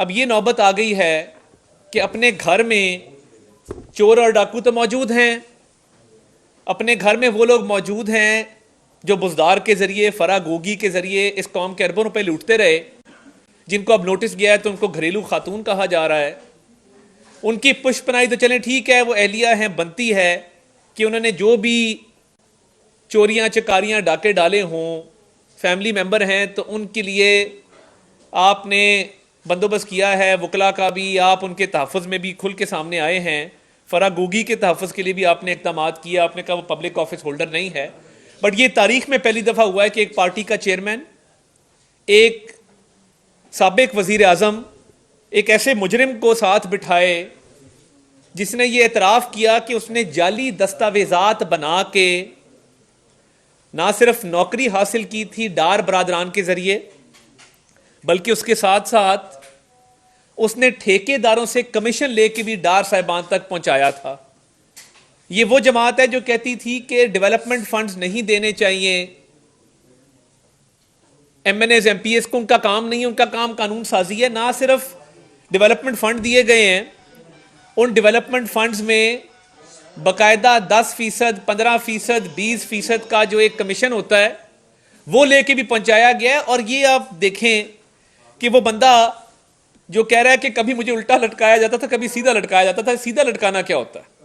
اب یہ نوبت آ گئی ہے کہ اپنے گھر میں چور اور ڈاکو تو موجود ہیں، اپنے گھر میں وہ لوگ موجود ہیں جو بزدار کے ذریعے، فراگوگی کے ذریعے اس قوم کے اربوں روپے لوٹتے رہے، جن کو اب نوٹس گیا ہے تو ان کو گھریلو خاتون کہا جا رہا ہے۔ ان کی پشت پناہی تو چلیں ٹھیک ہے، وہ اہلیہ ہیں، بنتی ہے کہ انہوں نے جو بھی چوریاں چکاریاں ڈاکے ڈالے ہوں، فیملی ممبر ہیں تو ان کے لیے آپ نے بندوبست کیا ہے، وکلا کا بھی، آپ ان کے تحفظ میں بھی کھل کے سامنے آئے ہیں، فراگوگی کے تحفظ کے لیے بھی آپ نے اقدامات کیا، آپ نے کہا وہ پبلک آفس ہولڈر نہیں ہے۔ بٹ یہ تاریخ میں پہلی دفعہ ہوا ہے کہ ایک پارٹی کا چیئرمین، ایک سابق وزیر اعظم، ایک ایسے مجرم کو ساتھ بٹھائے جس نے یہ اعتراف کیا کہ اس نے جعلی دستاویزات بنا کے نہ صرف نوکری حاصل کی تھی ڈار برادران کے ذریعے، بلکہ اس کے ساتھ ساتھ اس نے ٹھیکے داروں سے کمیشن لے کے بھی ڈار صاحبان تک پہنچایا تھا۔ یہ وہ جماعت ہے جو کہتی تھی کہ ڈیولپمنٹ فنڈز نہیں دینے چاہیے MNAs MPs کو، ان کا کام نہیں ہے، ان کا کام قانون سازی ہے۔ نہ صرف ڈیولپمنٹ فنڈ دیے گئے ہیں، ان ڈیولپمنٹ فنڈز میں باقاعدہ 10%، 15%، 20% کا جو ایک کمیشن ہوتا ہے وہ لے کے بھی پہنچایا گیا ہے۔ اور یہ آپ دیکھیں کہ وہ بندہ جو کہہ رہا ہے کہ کبھی مجھے الٹا لٹکایا جاتا تھا، کبھی سیدھا لٹکایا جاتا تھا، سیدھا لٹکانا کیا ہوتا ہے؟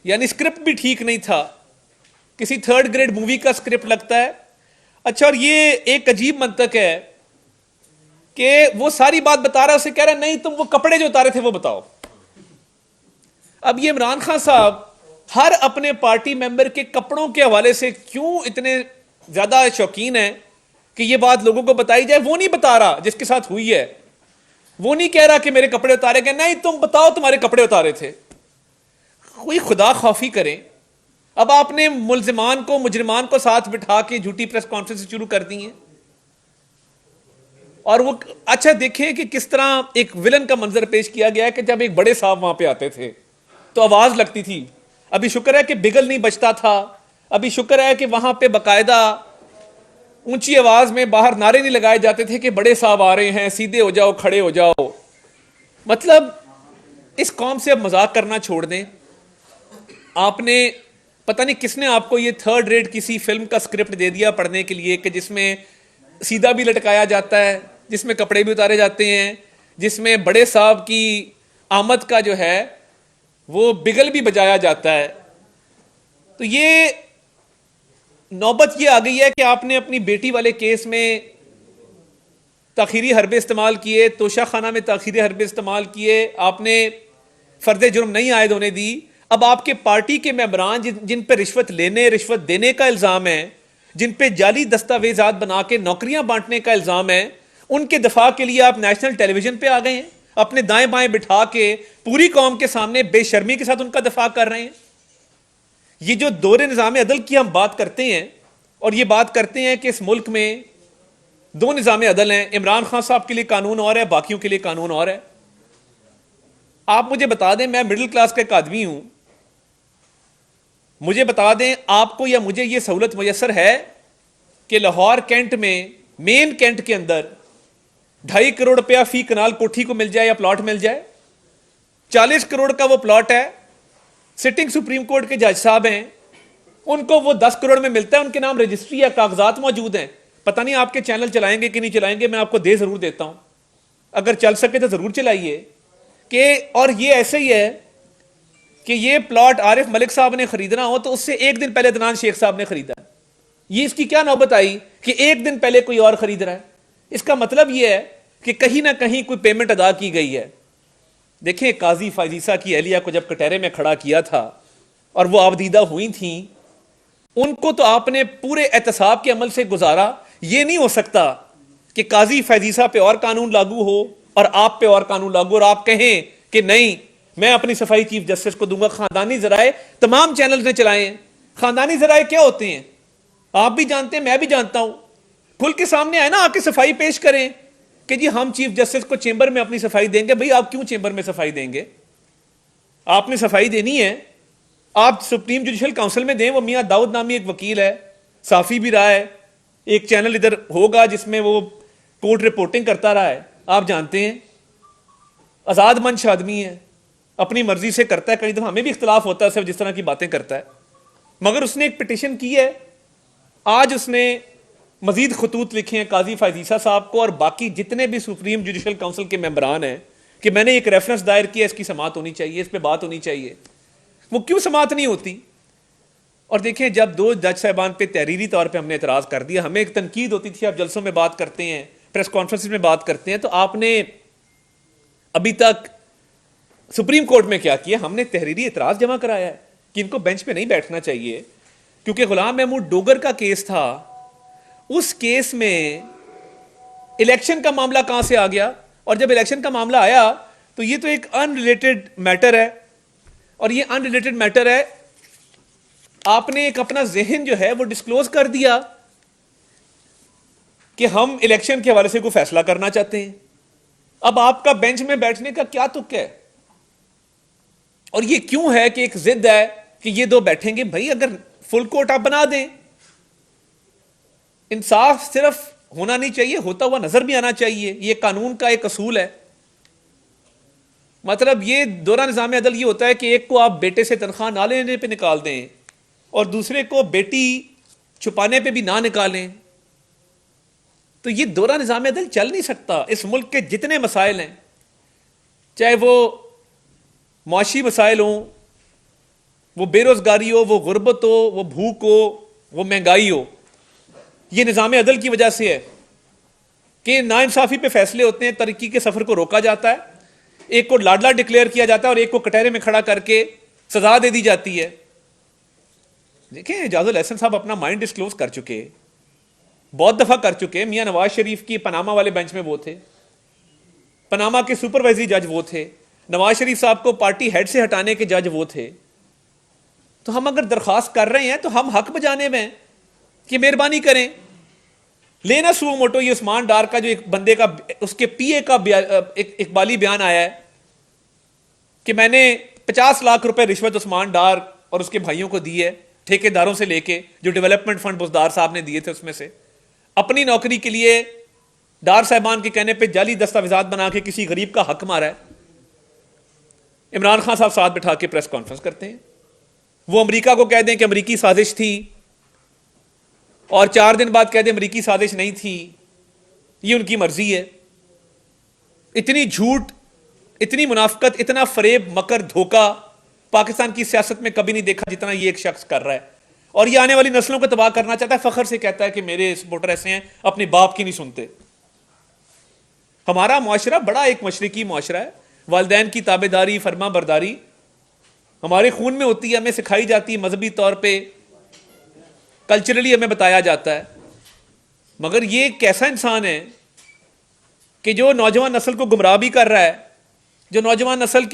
یعنی اسکرپٹ بھی ٹھیک نہیں تھا، کسی تھرڈ گریڈ مووی کا اسکرپٹ لگتا ہے۔ اچھا، اور یہ ایک عجیب منطق ہے کہ وہ ساری بات بتا رہا ہے، اسے کہہ رہا ہے نہیں تم وہ کپڑے جو اتارے تھے وہ بتاؤ۔ اب یہ عمران خان صاحب ہر اپنے پارٹی ممبر کے کپڑوں کے حوالے سے کیوں اتنے زیادہ شوقین ہیں کہ یہ بات لوگوں کو بتائی جائے؟ وہ نہیں بتا رہا جس کے ساتھ ہوئی ہے، وہ نہیں کہہ رہا کہ میرے کپڑے اتارے گئے، نہیں تم بتاؤ تمہارے کپڑے اتارے تھے۔ کوئی خدا خوفی کریں۔ اب آپ نے ملزمان کو، مجرمان کو ساتھ بٹھا کے جھوٹی پریس کانفرنس شروع کر دی ہیں، اور وہ اچھا دیکھیں کہ کس طرح ایک ولن کا منظر پیش کیا گیا ہے کہ جب ایک بڑے صاحب وہاں پہ آتے تھے تو آواز لگتی تھی، ابھی شکر ہے کہ بگل نہیں بجتا تھا، ابھی شکر ہے کہ وہاں پہ باقاعدہ اونچی آواز میں باہر نعرے نہیں لگائے جاتے تھے کہ بڑے صاحب آ رہے ہیں، سیدھے ہو جاؤ، کھڑے ہو جاؤ۔ مطلب اس قوم سے اب مذاق کرنا چھوڑ دیں۔ آپ نے پتہ نہیں کس نے آپ کو یہ تھرڈ ریٹ کسی فلم کا اسکرپٹ دے دیا پڑھنے کے لیے کہ جس میں سیدھا بھی لٹکایا جاتا ہے، جس میں کپڑے بھی اتارے جاتے ہیں، جس میں بڑے صاحب کی آمد کا جو ہے وہ بگل بھی بجایا جاتا ہے۔ تو یہ نوبت یہ آ گئی ہے کہ آپ نے اپنی بیٹی والے کیس میں تاخیری حربے استعمال کیے، توشہ خانہ میں تاخیری حربے استعمال کیے، آپ نے فرد جرم نہیں عائد ہونے دی۔ اب آپ کے پارٹی کے ممبران جن پہ رشوت لینے، رشوت دینے کا الزام ہے، جن پہ جعلی دستاویزات بنا کے نوکریاں بانٹنے کا الزام ہے، ان کے دفاع کے لیے آپ نیشنل ٹیلی ویژن پہ آ گئے ہیں، اپنے دائیں بائیں بٹھا کے پوری قوم کے سامنے بے شرمی کے ساتھ ان کا دفاع کر رہے ہیں۔ یہ جو دور نظام عدل کی ہم بات کرتے ہیں، اور یہ بات کرتے ہیں کہ اس ملک میں دو نظام عدل ہیں، عمران خان صاحب کے لیے قانون اور ہے، باقیوں کے لیے قانون اور ہے۔ آپ مجھے بتا دیں، میں مڈل کلاس کا ایک آدمی ہوں، مجھے بتا دیں آپ کو یا مجھے یہ سہولت میسر ہے کہ لاہور کینٹ میں، مین کینٹ کے اندر 2.5 کروڑ روپیہ فی کنال کوٹھی کو مل جائے یا پلاٹ مل جائے؟ 40 کروڑ کا وہ پلاٹ ہے، سٹنگ سپریم کورٹ کے جج صاحب ہیں، ان کو وہ 10 کروڑ میں ملتا ہے، ان کے نام رجسٹری ہے، کاغذات موجود ہیں۔ پتہ نہیں آپ کے چینل چلائیں گے کہ نہیں چلائیں گے، میں آپ کو دے ضرور دیتا ہوں، اگر چل سکے تو ضرور چلائیے کہ اور یہ ایسے ہی ہے کہ یہ پلاٹ عارف ملک صاحب نے خریدنا ہو تو اس سے ایک دن پہلے عدنان شیخ صاحب نے خریدا ہے۔ یہ اس کی کیا نوبت آئی کہ ایک دن پہلے کوئی اور خرید رہا ہے؟ اس کا مطلب یہ ہے کہ کہیں نہ کہیں کوئی پیمنٹ ادا کی گئی ہے۔ دیکھیں، قاضی فائزیسا کی اہلیہ کو جب کٹہرے میں کھڑا کیا تھا اور وہ آبدیدہ ہوئی تھیں، ان کو تو آپ نے پورے احتساب کے عمل سے گزارا۔ یہ نہیں ہو سکتا کہ قاضی فائزیسا پہ اور قانون لاگو ہو اور آپ پہ اور قانون لاگو، اور آپ کہیں کہ نہیں میں اپنی صفائی چیف جسٹس کو دوں گا۔ خاندانی ذرائع تمام چینلز نے چلائے ہیں۔ خاندانی ذرائع کیا ہوتے ہیں آپ بھی جانتے ہیں، میں بھی جانتا ہوں۔ کھل کے سامنے آئے نا، آ کے صفائی پیش کریں کہ جی ہم چیف جسٹس کو چیمبر میں اپنی صفائی دیں گے۔ بھئی آپ کیوں چیمبر میں صفائی دیں گے؟ آپ نے صفائی دینی ہے، آپ سپریم جوڈیشل کاؤنسل میں دیں۔ وہ میاں داؤد نامی ایک وکیل ہے، صحافی بھی رہا ہے، ایک چینل ادھر ہوگا جس میں وہ کورٹ رپورٹنگ کرتا رہا ہے، آپ جانتے ہیں۔ آزاد منش آدمی ہے, اپنی مرضی سے کرتا ہے, کئی دفعہ ہمیں بھی اختلاف ہوتا ہے صرف جس طرح کی باتیں کرتا ہے, مگر اس نے ایک پٹیشن کی ہے. آج اس نے مزید خطوط لکھے ہیں قاضی فائزیسا صاحب کو اور باقی جتنے بھی سپریم جوڈیشل کونسل کے ممبران ہیں کہ میں نے ایک ریفرنس دائر کیا, اس کی سماعت ہونی چاہیے, اس پہ بات ہونی چاہیے. وہ کیوں سماعت نہیں ہوتی؟ اور دیکھیں, جب دو جج صاحبان پہ تحریری طور پہ ہم نے اعتراض کر دیا, ہمیں ایک تنقید ہوتی تھی, آپ جلسوں میں بات کرتے ہیں, پریس کانفرنس میں بات کرتے ہیں, تو آپ نے ابھی تک سپریم کورٹ میں کیا کیا؟ ہم نے تحریری اعتراض جمع کرایا ہے کہ ان کو بینچ پہ نہیں بیٹھنا چاہیے, کیونکہ غلام محمود ڈوگر کا کیس تھا. اس کیس میں الیکشن کا معاملہ کہاں سے آ گیا؟ اور جب الیکشن کا معاملہ آیا تو یہ تو ایک ان ریلیٹڈ میٹر ہے, اور یہ ان ریلیٹڈ میٹر ہے, آپ نے ایک اپنا ذہن جو ہے وہ ڈسکلوز کر دیا کہ ہم الیکشن کے حوالے سے کوئی فیصلہ کرنا چاہتے ہیں. اب آپ کا بینچ میں بیٹھنے کا کیا تک ہے؟ اور یہ کیوں ہے کہ ایک ضد ہے کہ یہ دو بیٹھیں گے؟ بھائی اگر فل کورٹ آپ بنا دیں, انصاف صرف ہونا نہیں چاہیے, ہوتا ہوا نظر بھی آنا چاہیے. یہ قانون کا ایک اصول ہے. مطلب یہ دورہ نظام عدل یہ ہوتا ہے کہ ایک کو آپ بیٹے سے تنخواہ نہ لینے پہ نکال دیں اور دوسرے کو بیٹی چھپانے پہ بھی نہ نکالیں, تو یہ دورہ نظام عدل چل نہیں سکتا. اس ملک کے جتنے مسائل ہیں, چاہے وہ معاشی مسائل ہوں, وہ بے روزگاری ہو, وہ غربت ہو, وہ بھوک ہو, وہ مہنگائی ہو, یہ نظام عدل کی وجہ سے ہے کہ ناانصافی پہ فیصلے ہوتے ہیں, ترقی کے سفر کو روکا جاتا ہے, ایک کو لاڈلا ڈکلیئر کیا جاتا ہے اور ایک کو کٹہرے میں کھڑا کر کے سزا دے دی جاتی ہے. دیکھیں, اعجاز الاحسن صاحب اپنا مائنڈ ڈسکلوز کر چکے, بہت دفعہ کر چکے. میاں نواز شریف کی پاناما والے بینچ میں وہ تھے, پاناما کے سپروائزری جج وہ تھے, نواز شریف صاحب کو پارٹی ہیڈ سے ہٹانے کے جج وہ تھے. تو ہم اگر درخواست کر رہے ہیں تو ہم حق بجانے میں کہ مہربانی کریں, لینا سو موٹو. یہ عثمان ڈار کا جو ایک بندے کا, اس کے پی اے کا ایک اقبالی بیان آیا ہے کہ میں نے 50 لاکھ روپے رشوت عثمان ڈار اور اس کے بھائیوں کو دی ہے, ٹھیکیداروں سے لے کے, جو ڈیولپمنٹ فنڈ بزدار صاحب نے دیے تھے اس میں سے, اپنی نوکری کے لیے ڈار صاحبان کے کہنے پہ جعلی دستاویزات بنا کے کسی غریب کا حق مارا ہے. عمران خان صاحب ساتھ بٹھا کے پریس کانفرنس کرتے ہیں, وہ امریکہ کو کہہ دیں کہ امریکی سازش تھی اور 4 دن بعد کہہ دیں امریکی سازش نہیں تھی. یہ ان کی مرضی ہے. اتنی جھوٹ, اتنی منافقت, اتنا فریب, مکر, دھوکہ پاکستان کی سیاست میں کبھی نہیں دیکھا جتنا یہ ایک شخص کر رہا ہے. اور یہ آنے والی نسلوں کو تباہ کرنا چاہتا ہے, فخر سے کہتا ہے کہ میرے سپورٹر ایسے ہیں, اپنے باپ کی نہیں سنتے. ہمارا معاشرہ بڑا ایک مشرقی معاشرہ ہے. والدین کی تابع داری, فرما برداری ہمارے خون میں ہوتی ہے, ہمیں سکھائی جاتی ہے, مذہبی طور پہ کلچرلی ہمیں بتایا جاتا ہے. مگر یہ ایک ایسا انسان ہے کہ جو نوجوان نسل کو گمراہ بھی کر رہا ہے, جو نوجوان نسل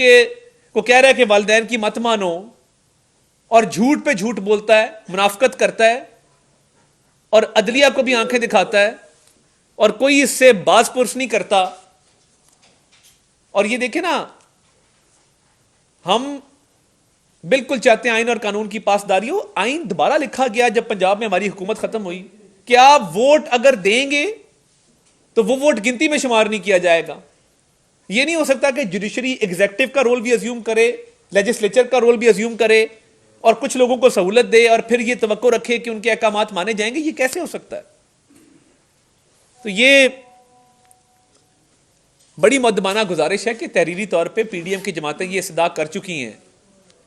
کو کہہ رہا ہے کہ والدین کی مت مانو, اور جھوٹ پہ جھوٹ بولتا ہے, منافقت کرتا ہے, اور عدلیہ کو بھی آنکھیں دکھاتا ہے, اور کوئی اس سے باز پرس نہیں کرتا. اور یہ دیکھیں نا, ہم بالکل چاہتے ہیں آئین اور قانون کی پاسداری ہو. آئین دوبارہ لکھا گیا جب پنجاب میں ہماری حکومت ختم ہوئی کہ آپ ووٹ اگر دیں گے تو وہ ووٹ گنتی میں شمار نہیں کیا جائے گا. یہ نہیں ہو سکتا کہ جوڈیشری ایگزیکٹو کا رول بھی ازیوم کرے, لیجسلیچر کا رول بھی ازیوم کرے, اور کچھ لوگوں کو سہولت دے اور پھر یہ توقع رکھے کہ ان کے احکامات مانے جائیں گے. یہ کیسے ہو سکتا ہے؟ تو یہ بڑی مؤدبانہ گزارش ہے کہ تحریری طور پہ پی ڈی ایم کی جماعتیں یہ صدا کر چکی ہیں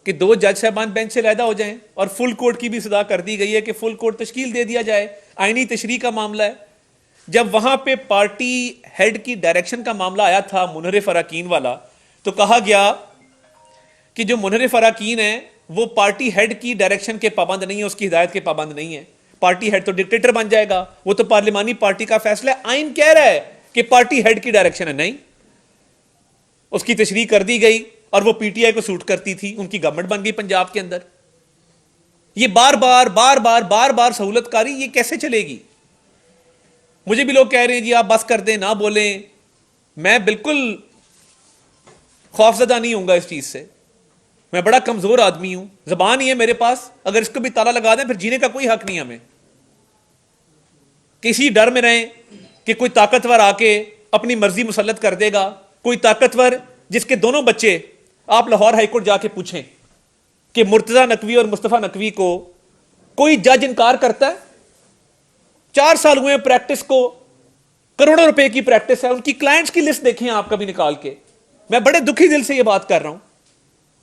کہ 2 جج صاحبان بینچ سے علیحدہ ہو جائیں, اور فل کورٹ کی بھی صدا کر دی گئی ہے کہ فل کورٹ تشکیل دے دیا جائے. آئینی تشریح کا معاملہ ہے. جب وہاں پہ پارٹی ہیڈ کی ڈائریکشن کا معاملہ آیا تھا, منحرف اراکین والا, تو کہا گیا کہ جو منحرف اراکین ہیں وہ پارٹی ہیڈ کی ڈائریکشن کے پابند نہیں ہے, اس کی ہدایت کے پابند نہیں ہے. پارٹی ہیڈ تو ڈکٹیٹر بن جائے گا, وہ تو پارلیمانی پارٹی کا فیصلہ ہے. آئین کہہ رہا ہے کہ پارٹی ہیڈ کی ڈائریکشن ہے. نہیں, اس کی تشریح کر دی گئی اور وہ پی ٹی آئی کو سوٹ کرتی تھی, ان کی گورنمنٹ بن گئی پنجاب کے اندر. یہ بار بار سہولت کاری یہ کیسے چلے گی؟ مجھے بھی لوگ کہہ رہے ہیں جی آپ بس کر دیں, نہ بولیں. میں بالکل خوفزدہ نہیں ہوں گا اس چیز سے. میں بڑا کمزور آدمی ہوں, زبان ہی ہے میرے پاس, اگر اس کو بھی تالا لگا دیں پھر جینے کا کوئی حق نہیں ہمیں. کسی ڈر میں رہیں کہ کوئی طاقتور آ کے اپنی مرضی مسلط کر دے گا, کوئی طاقتور جس کے دونوں بچے، آپ لاہور ہائی کورٹ جا کے پوچھیں کہ مرتضی نقوی اور مصطفیٰ نقوی کو کوئی جج انکار کرتا ہے؟ 4 سال ہوئے پریکٹس کو، کروڑوں روپے کی پریکٹس ہے، ان کی کلائنٹس کی لسٹ دیکھیں آپ کبھی نکال کے. میں بڑے دکھی دل سے یہ بات کر رہا ہوں.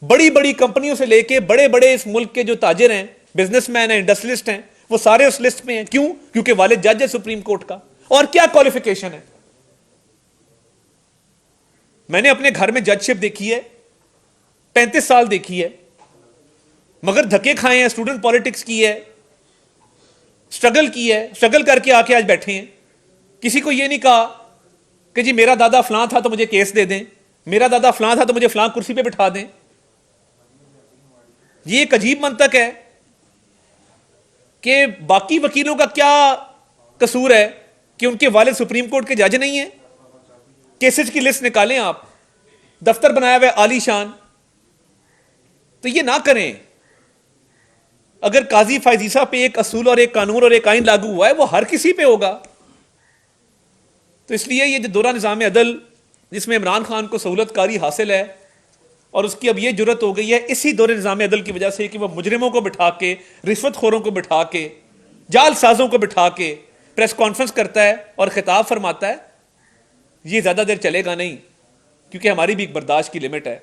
بڑی بڑی کمپنیوں سے لے کے بڑے بڑے اس ملک کے جو تاجر ہیں، بزنس مین ہیں، انڈسٹریلسٹ ہیں، وہ سارے اس لسٹ میں ہیں. کیوں؟ کیونکہ والد جج ہے سپریم کورٹ کا. اور کیا کوالیفیکیشن ہے؟ میں نے اپنے گھر میں جج شپ دیکھی ہے، 35 سال دیکھی ہے، مگر دھکے کھائے ہیں، اسٹوڈنٹ پالیٹکس کی ہے، اسٹرگل کی ہے، اسٹرگل کر کے آ کے آج بیٹھے ہیں. کسی کو یہ نہیں کہا کہ جی میرا دادا فلاں تھا تو مجھے کیس دے دیں، میرا دادا فلاں تھا تو مجھے فلاں کرسی پہ بٹھا دیں. یہ ایک عجیب منطق ہے کہ باقی وکیلوں کا کیا قصور ہے کہ ان کے والد سپریم کورٹ کے جج نہیں ہیں. کیسز کی لسٹ نکالیں آپ، دفتر بنایا ہوا ہے عالی شان. تو یہ نہ کریں. اگر قاضی فائزیسا پہ ایک اصول اور ایک قانون اور ایک آئین لاگو ہوا ہے، وہ ہر کسی پہ ہوگا. تو اس لیے یہ جو دورہ نظام عدل جس میں عمران خان کو سہولت کاری حاصل ہے، اور اس کی اب یہ جرت ہو گئی ہے اسی دور نظام عدل کی وجہ سے کہ وہ مجرموں کو بٹھا کے، رشوت خوروں کو بٹھا کے، جال سازوں کو بٹھا کے پریس کانفرنس کرتا ہے اور خطاب فرماتا ہے. یہ زیادہ دیر چلے گا نہیں، کیونکہ ہماری بھی ایک برداشت کی لمٹ ہے،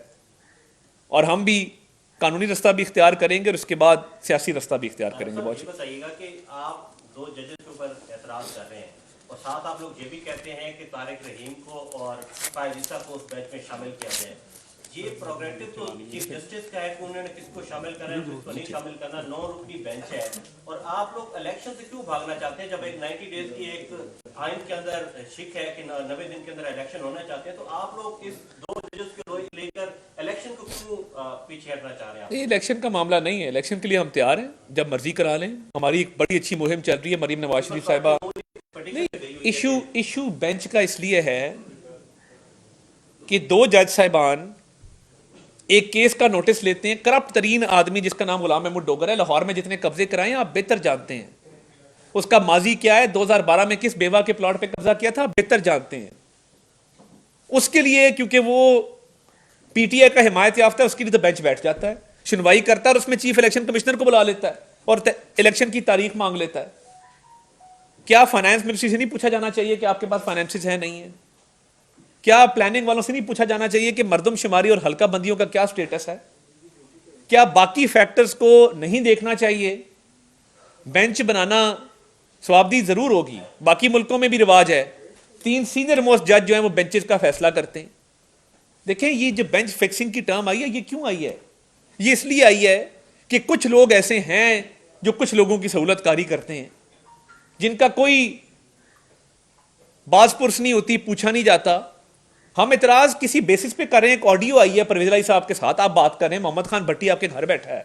اور ہم بھی قانونی رستہ بھی اختیار کریں گے اور اس کے بعد سیاسی رستہ بھی اختیار کریں گے. بہت بتائیے گا کہ آپ 2 ججز کے اوپر اعتراض کر رہے ہیں اور ساتھ آپ لوگ یہ بھی کہتے ہیں کہ طارق رحیم کو اور فائزیسا کو اس بیچ میں شامل کیا جائے. یہ پروگریٹو تو چیف جسٹس کا ہے کہ انہوں نے کس کو شامل کرنا ہے کس کو نہیں شامل کرنا. 9 رکنی بینچ ہے اور آپ لوگ الیکشن سے کیوں بھاگنا چاہتے ہیں جب ایک 90 ڈیز کی ایک آئین کے اندر شک ہے کہ 90 دن کے اندر الیکشن ہونا چاہتے ہیں. تو آپ لوگ اس 2 ججز کو لے کر الیکشن کو کیوں پیچھے ہٹنا چاہ رہے ہیں؟ یہ الیکشن کا معاملہ نہیں ہے. الیکشن کے لیے ہم تیار ہیں، جب مرضی کرا لیں. ہماری ایک بڑی اچھی مہم چل رہی ہے، مریم نواز شریف صاحبہ. ایشو بینچ کا اس لیے ہے کہ 2 جج صاحبان ایک کیس کا نوٹس لیتے ہیں. کرپٹ ترین آدمی جس کا نام غلام محمود ڈوگر ہے، لاہور میں جتنے قبضے کرائے ہیں آپ بہتر جانتے ہیں. اس کا ماضی کیا ہے، 2012 میں کس بیوہ کے پلاٹ پہ قبضہ کیا تھا بہتر جانتے ہیں. اس کے لیے کیونکہ وہ پی ٹی آئی کا حمایت یافتہ ہے، اس کے لیے تو بینچ بیٹھ جاتا ہے، سنوائی کرتا ہے اور اس میں چیف الیکشن کمشنر کو بلا لیتا ہے اور الیکشن کی تاریخ مانگ لیتا ہے. کیا فائنانس منسٹری سے نہیں پوچھا جانا چاہیے کہ آپ کے پاس فائنانسز ہیں نہیں ہیں؟ کیا پلاننگ والوں سے نہیں پوچھا جانا چاہیے کہ مردم شماری اور حلقہ بندیوں کا کیا سٹیٹس ہے؟ کیا باقی فیکٹرز کو نہیں دیکھنا چاہیے؟ بینچ بنانا ثوابدید ضرور ہوگی، باقی ملکوں میں بھی رواج ہے. 3 سینئر موسٹ جج جو ہیں وہ بینچز کا فیصلہ کرتے ہیں. دیکھیں یہ جو بینچ فکسنگ کی ٹرم آئی ہے، یہ کیوں آئی ہے؟ یہ اس لیے آئی ہے کہ کچھ لوگ ایسے ہیں جو کچھ لوگوں کی سہولت کاری کرتے ہیں، جن کا کوئی باز پرس نہیں ہوتی، پوچھا نہیں جاتا. ہم اعتراض کسی بیسس پہ کر رہے ہیں. ایک آڈیو آئی ہے پرویز الہی صاحب کے ساتھ، آپ بات کر رہے ہیں، محمد خان بھٹی آپ کے گھر بیٹھا ہے،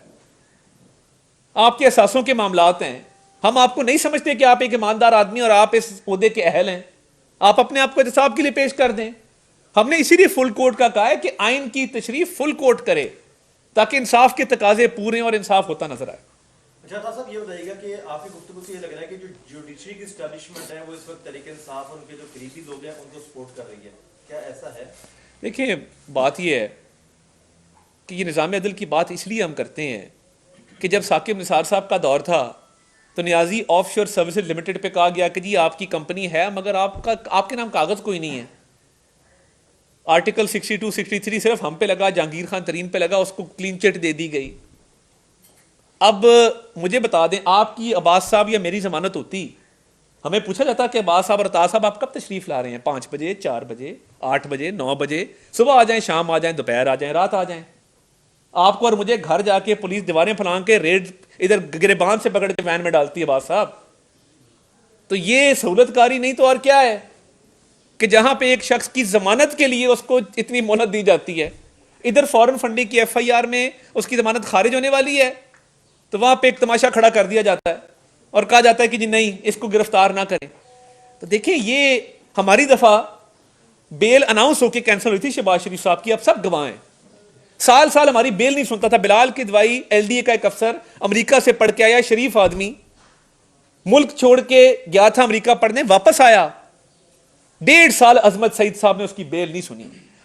آپ کے احساسوں کے معاملات ہیں. ہم آپ کو نہیں سمجھتے کہ آپ ایک ایماندار آدمی اور آپ اس عہدے کے اہل ہیں. آپ اپنے آپ کو احتساب کے لیے پیش کر دیں. ہم نے اسی لیے فل کورٹ کا کہا ہے کہ آئین کی تشریح فل کورٹ کرے تاکہ انصاف کے تقاضے پورے اور انصاف ہوتا نظر آئے. اچھا صاحب یہ بتائیے گا کہ آپ کی گفتگو سے یہ لگ رہا ہے کہ جو جوڈیشری کی اسٹیبلشمنٹ ہے وہ اس وقت تحریک انصاف اور ان کے جو قریبی لوگ ہیں ان کو سپورٹ کر رہی ہے، کیا ایسا ہے؟ دیکھیں بات یہ ہے کہ یہ نظام عدل کی بات اس لیے ہم کرتے ہیں کہ جب ثاقب نثار صاحب کا دور تھا تو نیازی آف شور سروسز لمیٹڈ پہ کہا گیا کہ جی آپ کی کمپنی ہے مگر آپ کے نام کاغذ کوئی نہیں ہے. آرٹیکل 62 63 صرف ہم پہ لگا، جہانگیر خان ترین پہ لگا، اس کو کلین چٹ دے دی گئی. اب مجھے بتا دیں آپ کی عباس صاحب یا میری ضمانت ہوتی، ہمیں پوچھا جاتا کہ عباس صاحب اور عطا صاحب آپ کب تشریف لا رہے ہیں؟ 5 بجے، 4 بجے، 8 بجے، 9 بجے، صبح آ جائیں، شام آ جائیں، دوپہر آ جائیں، رات آ جائیں. آپ کو اور مجھے گھر جا کے پولیس دیواریں پھلانگ کے ریڈ ادھر گریبان سے پکڑ کے وین میں ڈالتی ہے عباس صاحب. تو یہ سہولت کاری نہیں تو اور کیا ہے کہ جہاں پہ ایک شخص کی ضمانت کے لیے اس کو اتنی مہلت دی جاتی ہے، ادھر فورن فنڈنگ کی ایف آئی آر میں اس کی ضمانت خارج ہونے والی ہے تو وہاں پہ ایک تماشا کھڑا کر دیا جاتا ہے اور کہا جاتا ہے کہ جی نہیں اس کو گرفتار نہ کریں. تو دیکھیں یہ ہماری دفعہ بیل اناؤنس ہو کے کینسل ہوئی تھی شہباز شریف صاحب کی، اب سب گواہ ہیں. سال ہماری بیل نہیں سنتا تھا. بلال کی دوائی ایل ڈی اے کا ایک افسر امریکہ سے پڑھ کے آیا، شریف آدمی، ملک چھوڑ کے گیا تھا امریکہ پڑھنے، واپس آیا، 1.5 سال عظمت سعید صاحب نے اس کی بیل نہیں سنی.